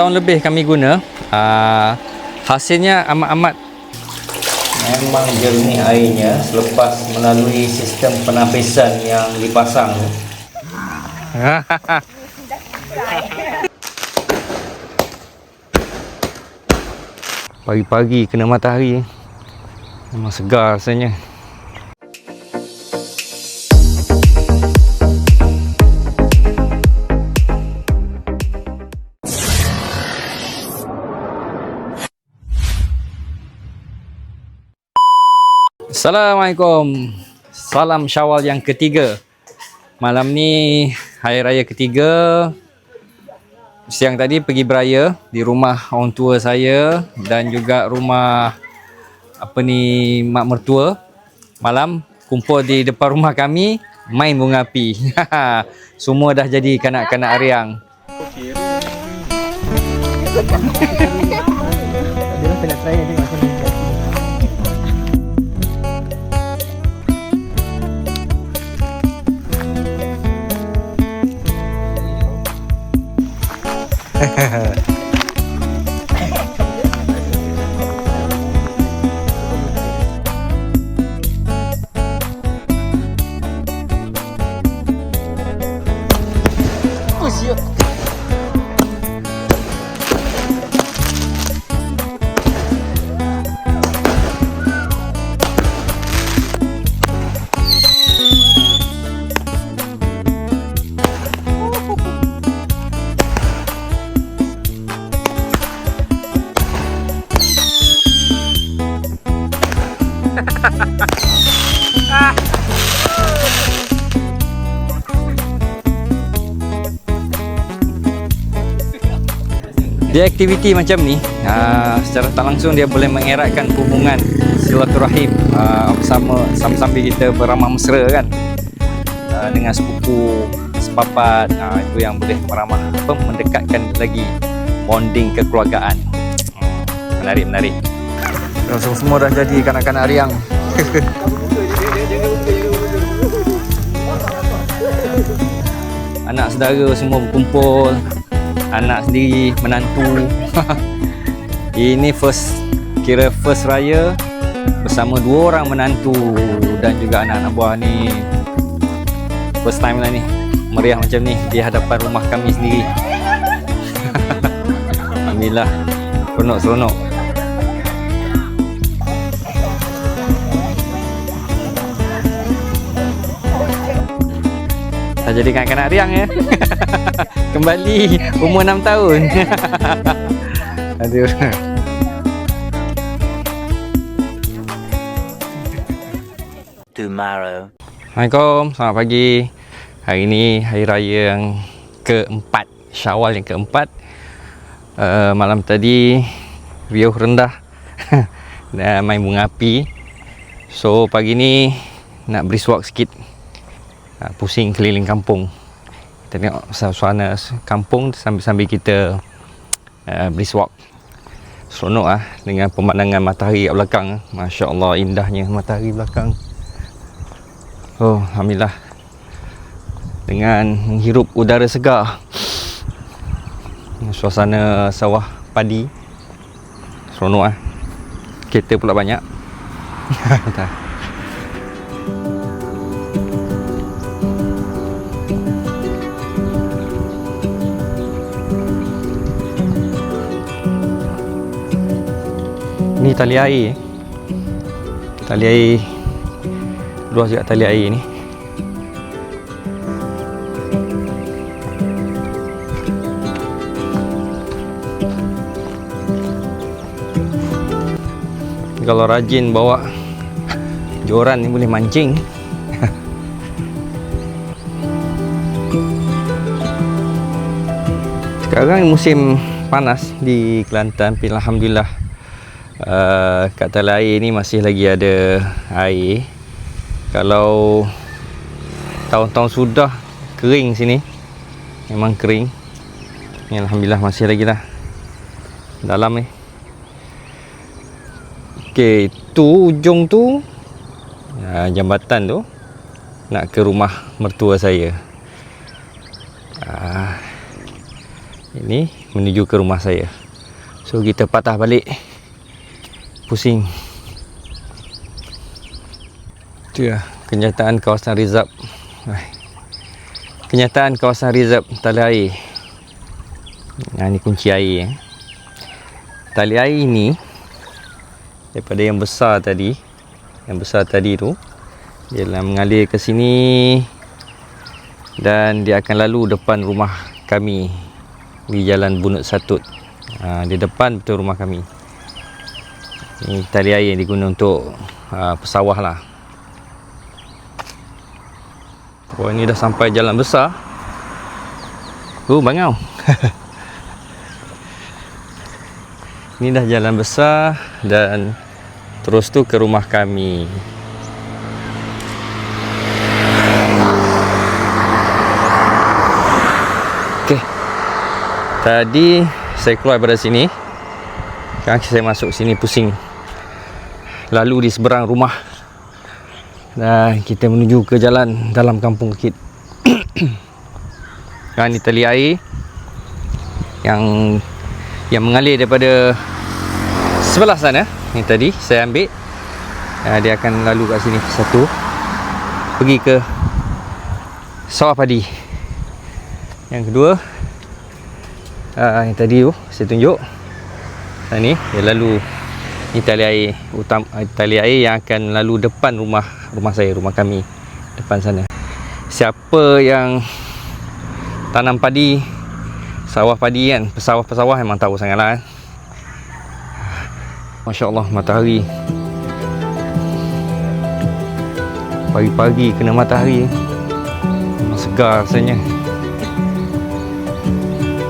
tahun lebih kami guna. Hasilnya amat-amat memang jernih airnya selepas melalui sistem penapisan yang dipasang. Pagi-pagi kena matahari memang segar rasanya. Assalamualaikum. Salam Syawal yang ketiga. Malam ni hari raya ketiga. Siang tadi pergi beraya di rumah orang tua saya dan juga rumah mak mertua. Malam kumpul di depan rumah kami main bunga api. Semua dah jadi kanak-kanak Ariang. Dia aktiviti macam ni, secara tak langsung dia boleh mengeratkan hubungan silaturahim sambil kita beramah mesra kan, dengan sepupu, sepapat. Itu yang boleh mendekatkan lagi bonding kekeluargaan. Menarik. Semua dah jadi kanak-kanak Ariang. Anak saudara semua berkumpul, anak sendiri, menantu. Ini first raya bersama 2 orang menantu dan juga anak-anak buah ni. First time lah ni, meriah macam ni di hadapan rumah kami sendiri. Alhamdulillah, seronok. Dah jadi kanak-kanak Ariang ya. Kembali umur 6 tahun. Aduh. Tomorrow. Assalamualaikum, selamat pagi. Hari ini hari raya yang keempat, Syawal yang keempat. Malam tadi riuh rendah dan main bunga api. So pagi ni nak brisk walk sikit, pusing keliling kampung. Kita tengok suasana kampung sambil kita brisk walk. Seronok dengan pemandangan matahari kat belakang. Masya Allah, indahnya matahari belakang. Oh, alhamdulillah. Dengan menghirup udara segar, suasana sawah padi. Seronok Kereta pula banyak. Ni tali air. Tali air luas juga tali air ni. Kalau rajin bawa joran ni boleh mancing. Sekarang musim panas di Kelantan, tapi alhamdulillah kat tali air ni masih lagi ada air. Kalau tahun-tahun sudah kering sini, memang kering. Ni alhamdulillah masih lagi lah dalam ni. Okey, tu ujung tu jambatan tu nak ke rumah mertua saya. Ini menuju ke rumah saya. So kita patah balik, pusing. Itu ya kenyataan kawasan reserve. Kenyataan kawasan reserve tali air. Ini kunci air. Tali air ini daripada yang besar tadi, tu dia mengalir ke sini dan dia akan lalu depan rumah kami di Jalan Bunut Satut. Di depan betul rumah kami. Ini tali air yang digunakan untuk pesawah lah. Oh, ini dah sampai jalan besar. Bangau. Ini dah jalan besar dan terus tu ke rumah kami. Okey. Tadi saya keluar daripada sini. Sekarang saya masuk sini pusing. Lalu di seberang rumah. Dan kita menuju ke jalan dalam kampung Kekit. Sekarang ni tali air yang mengalir daripada sebelah sana. Ni tadi saya ambil. Dia akan lalu kat sini satu, pergi ke sawah padi. Yang kedua, yang tadi tu saya tunjuk. Ni dia lalu. Ni tali air utama, tali air yang akan lalu depan rumah saya, rumah kami depan sana. Siapa yang tanam padi, sawah padi kan, pesawah memang tahu sangatlah kan. Masya-Allah, matahari. Pagi-pagi kena matahari, memang segar rasanya.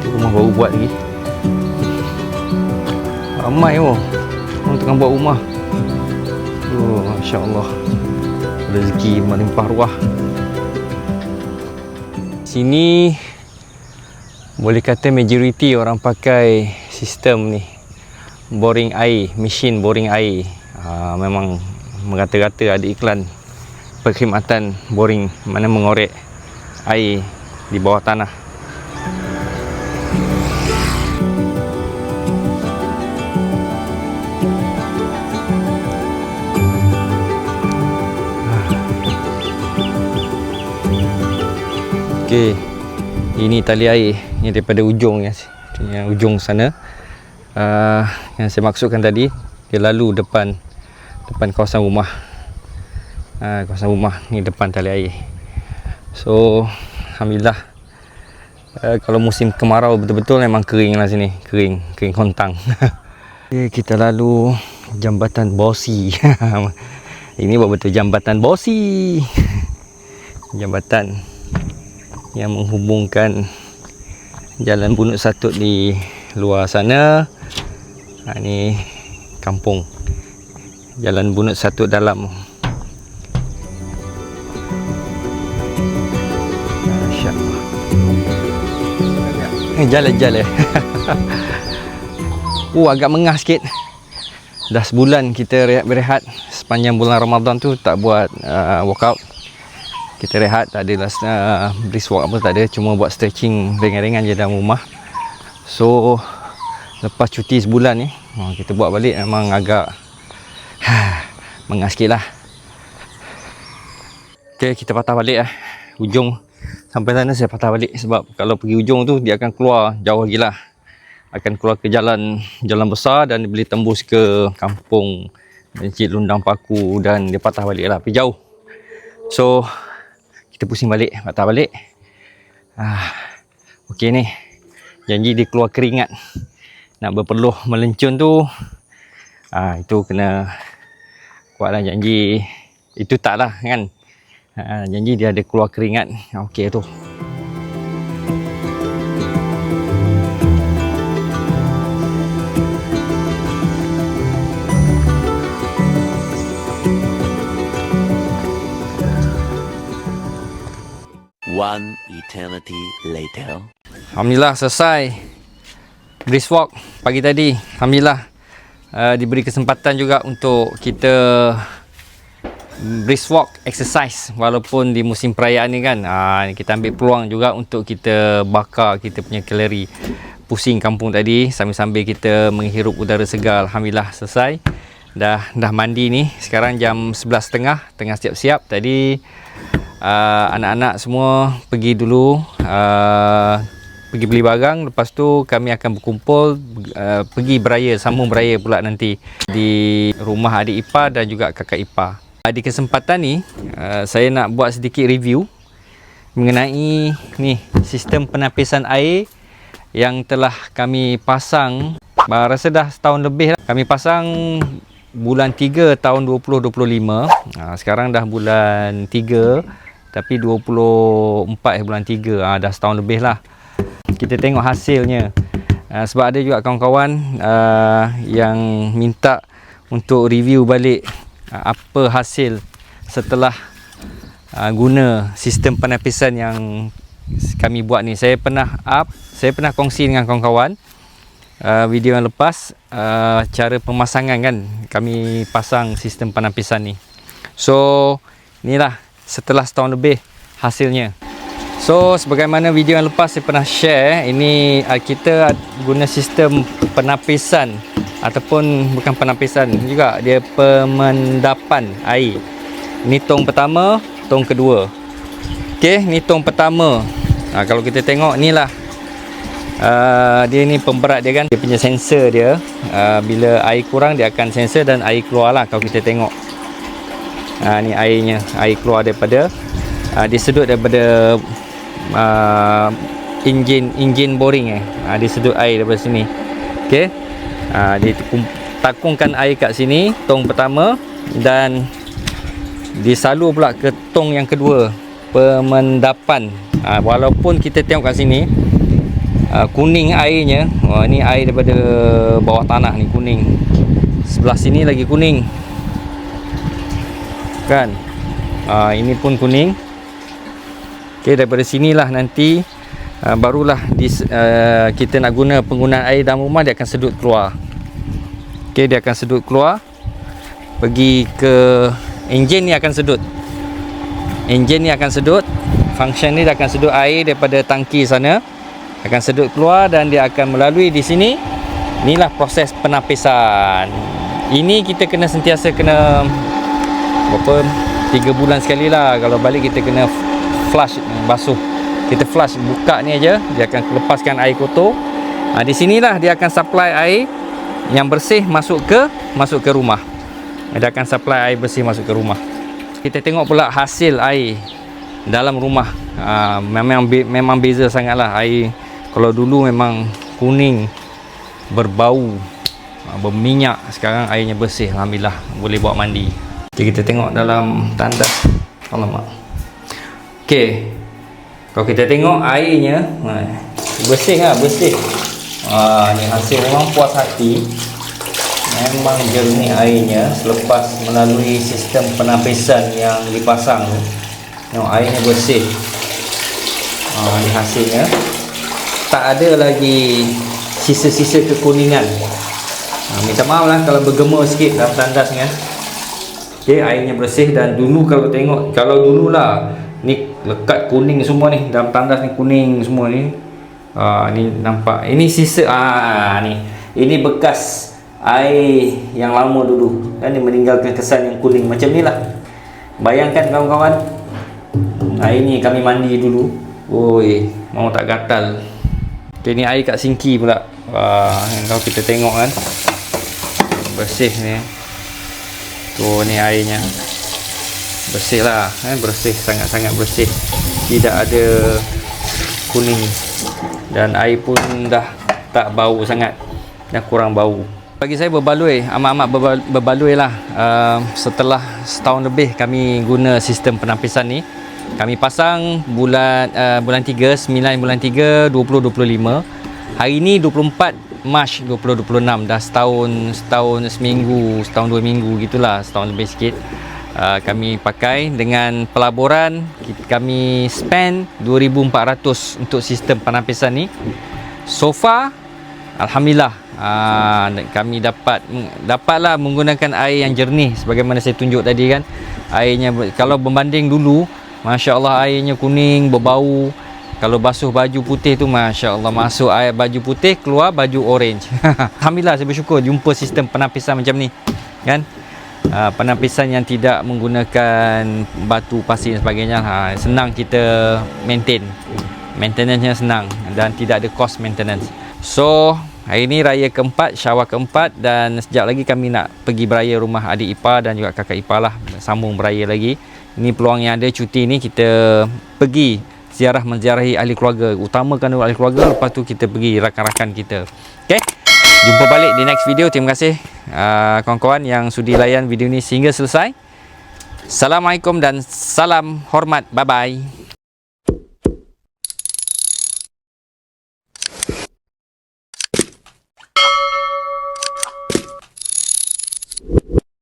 Rumah baru buat lagi. Ramai orang tengah buat rumah. Masya-Allah, rezeki melimpah ruah. Sini boleh kata majoriti orang pakai sistem ni, boring air, mesin boring air. Memang merata-rata ada iklan perkhidmatan boring, mana mengorek air di bawah tanah. Okey, ini tali air ni daripada ujung yang ujung sana. Yang saya maksudkan tadi, dia lalu depan kawasan rumah. Kawasan rumah ni depan tali air. So alhamdulillah, kalau musim kemarau betul-betul memang kering lah sini, kering kontang. Okay, kita lalu jambatan Bosi. Ini betul jambatan Bosi. Jambatan yang menghubungkan Jalan Bunut Satut di luar sana. Ini kampung Jalan Bunut Satut dalam. Masya-Allah. Jalan-jalan. Agak mengah sikit. Dah sebulan kita berehat. Sepanjang bulan Ramadan tu tak buat workout. Kita rehat, tak ada brisk walk apa, tak ada, cuma buat stretching ringan-ringan je dalam rumah. So lepas cuti sebulan ni, kita buat balik memang agak mengah sikit lah. Okay, kita patah balik ujung. Sampai sana saya patah balik, sebab kalau pergi ujung tu dia akan keluar jauh lagi lah. Akan keluar ke jalan besar dan dia boleh tembus ke kampung Masjid Lundang Paku, dan dia patah balik lah, pergi jauh. So kita pusing balik, patah balik. Okey ni, janji dia keluar keringat. Nak berpeluh melencun tu, itu kena kuatlah janji. Itu tak lah kan. Janji dia ada keluar keringat. Okey tu. One eternity later. Alhamdulillah selesai brisk walk pagi tadi. Alhamdulillah diberi kesempatan juga untuk kita brisk walk exercise walaupun di musim perayaan ni kan. Kita ambil peluang juga untuk kita bakar kita punya kalori pusing kampung tadi sambil-sambil kita menghirup udara segar. Alhamdulillah selesai. Dah mandi ni. Sekarang jam 11.30, tengah siap-siap. Tadi anak-anak semua pergi dulu, pergi beli barang. Lepas tu kami akan berkumpul, pergi beraya, sambung beraya pula nanti di rumah adik ipar dan juga kakak ipar. Di kesempatan ni saya nak buat sedikit review mengenai ni sistem penapisan air yang telah kami pasang. Rasa dah setahun lebih lah. Kami pasang bulan 3 tahun 2025. Sekarang dah bulan 3, tapi 24 bulan 3. Dah setahun lebih lah. Kita tengok hasilnya. Sebab ada juga kawan-kawan yang minta untuk review balik apa hasil setelah guna sistem penapisan yang kami buat ni. Saya pernah kongsi dengan kawan-kawan video yang lepas, cara pemasangan kan, kami pasang sistem penapisan ni. So inilah setelah setahun lebih hasilnya. So sebagaimana video yang lepas saya pernah share, ini kita guna sistem penapisan, ataupun bukan penapisan juga, dia pemendapan air. Ini tong pertama, tong kedua. Okey, ni tong pertama. Kalau kita tengok ni lah, dia ni pemberat dia kan, dia punya sensor dia. Bila air kurang dia akan sensor dan air keluar lah. Kalau kita tengok, ni airnya, air keluar daripada dia sedut daripada enjin boring dia sedut air daripada sini. Okey, dia takungkan air kat sini, tong pertama, dan disalur pula ke tong yang kedua, pemendapan. Walaupun kita tengok kat sini kuning airnya, ni air daripada bawah tanah ni, kuning. Sebelah sini lagi kuning kan, ini pun kuning. Okey, daripada sinilah nanti barulah kita nak guna penggunaan air dalam rumah, dia akan sedut keluar. Okey, dia akan sedut keluar, pergi ke enjin ni, akan sedut. Enjin ni akan sedut, function ni dia akan sedut air daripada tangki sana, akan sedut keluar dan dia akan melalui di sini. Inilah proses penapisan. Ini kita kena sentiasa kena berapa, 3 bulan sekali lah. Kalau balik kita kena flush, basuh. Kita flush, buka ni aja, dia akan lepaskan air kotor. Di sinilah dia akan supply air yang bersih masuk ke rumah. Dia akan supply air bersih masuk ke rumah. Kita tengok pula hasil air dalam rumah. Memang beza sangatlah air. Kalau dulu memang kuning, berbau, berminyak. Sekarang airnya bersih, alhamdulillah, boleh buat mandi. Okay, kita tengok dalam tandas. Alamak. Okey, kalau kita tengok airnya bersih lah, bersih. Ni hasil memang puas hati. Memang jernih airnya selepas melalui sistem penapisan yang dipasang tu. Tengok airnya bersih. Ni hasilnya. Tak ada lagi sisa-sisa kekuningan. Minta maaf lah kalau bergema sikit dalam tandas ni. Okey, airnya bersih. Dan dulu kalau tengok, kalau dululah ni lekat kuning semua ni, dalam tandas ni kuning semua ni. Ni nampak, ini sisa, ni, ini bekas air yang lama dulu, dan dia meninggalkan kesan yang kuning macam ni lah. Bayangkan kawan-kawan, air ni kami mandi dulu, oi, mau tak gatal. Okay, ni air kat sinki pula. Kalau kita tengok kan, bersih ni. Tu ni airnya, bersih lah, bersih, sangat-sangat bersih, tidak ada kuning, dan air pun dah tak bau sangat, dah kurang bau. Bagi saya berbaloi, amat-amat berbaloi lah. Setelah setahun lebih kami guna sistem penapisan ni. Kami pasang bulan 3, 9 bulan 3 2025. Hari ni 24 Mac 2026. Dah setahun seminggu, setahun 2 minggu gitulah, setahun lebih sikit. Kami pakai dengan pelaburan, kami spend 2,400 untuk sistem penapisan ni. So far alhamdulillah, kami dapatlah menggunakan air yang jernih sebagaimana saya tunjuk tadi kan. Airnya, kalau berbanding dulu, Masya Allah, airnya kuning, berbau. Kalau basuh baju putih tu, Masya Allah, masuk air baju putih, keluar baju orange. Alhamdulillah, saya bersyukur jumpa sistem penapisan macam ni kan. Penapisan yang tidak menggunakan batu pasir dan sebagainya. Senang kita maintain, maintenance-nya senang dan tidak ada cost maintenance. So hari ni raya keempat, Syawal keempat, dan sekejap lagi kami nak pergi beraya rumah adik ipar dan juga kakak ipar lah, sambung beraya lagi. Ini peluang yang ada, cuti ni kita pergi ziarah menziarahi ahli keluarga, utamakan ahli keluarga, lepas tu kita pergi rakan-rakan kita. Okay, jumpa balik di next video. Terima kasih kawan-kawan yang sudi layan video ni sehingga selesai. Assalamualaikum dan salam hormat. Bye bye.